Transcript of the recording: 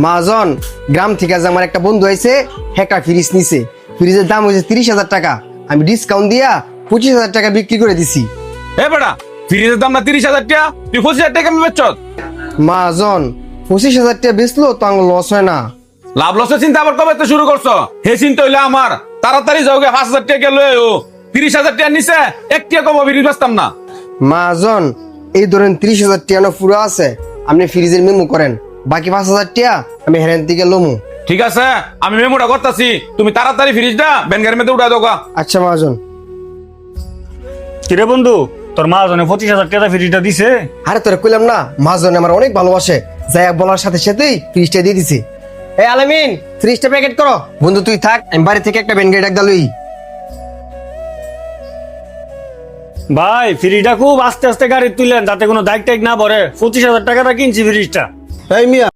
মহাজন, গ্রাম থেকে আজ আমার একটা বন্ধু আইছে, একটা ফ্রিজ নিছে। ফ্রিজের দাম হয়েছে 30,000 টাকা। আমি ডিসকাউন্ট দিয়া 25,000 টাকা বিক্রি করে দিছি। এ বেটা, ফ্রিজের দাম না 30,000 টাকা, তুই 25,000 টাকা আমি বেচছ? মহাজন, 25,000 টাকা বেচলো তো আমার লস হয় না। লাভ লসের চিন্তা আবার কবে তো শুরু করছো? হে চিন্তা হইলে আমার তাড়াতাড়ি যাও গে, 5,000 টাকা লয়ে ও 30,000 টাকা নিচে একটিয়া কম ফ্রিজ বেচতাম না। মহাজন, এই ধরেন 30,000 টাকা পুরো আছে, আপনি ফ্রিজের মেমো করেন, বাকি 5,000 টাকা আমি হেরেন থেকে লমু। ঠিক আছে, আমি মেমোটা করতেছি, তুমি তাড়াতাড়ি ফ্রিজটা ব্যাংকের মধ্যে উঠা দোকা। আচ্ছা মহাজন। কিরে বন্ধু, তোর মা জনে 25,000 টাকা ফ্রিজটা দিছে? আরে তোরা কইলাম না, মহাজন আমার অনেক ভালোবাসে, যাই বলার সাথে সাথেই ফ্রিজটা দিয়ে দিছি। এই আলামিন, ফ্রিজটা প্যাকেট করো। বন্ধু তুই থাক, আমি বাড়ি থেকে একটা ব্যাংকের ডাক দালুই। ভাই ফ্রিজটা খুব আস্তে আস্তে গাড়ি তুললেন, যাতে কোনো দাগ টাগ না পড়ে। 25,000 টাকাটা কিনছি ফ্রিজটা। এই মিয়া,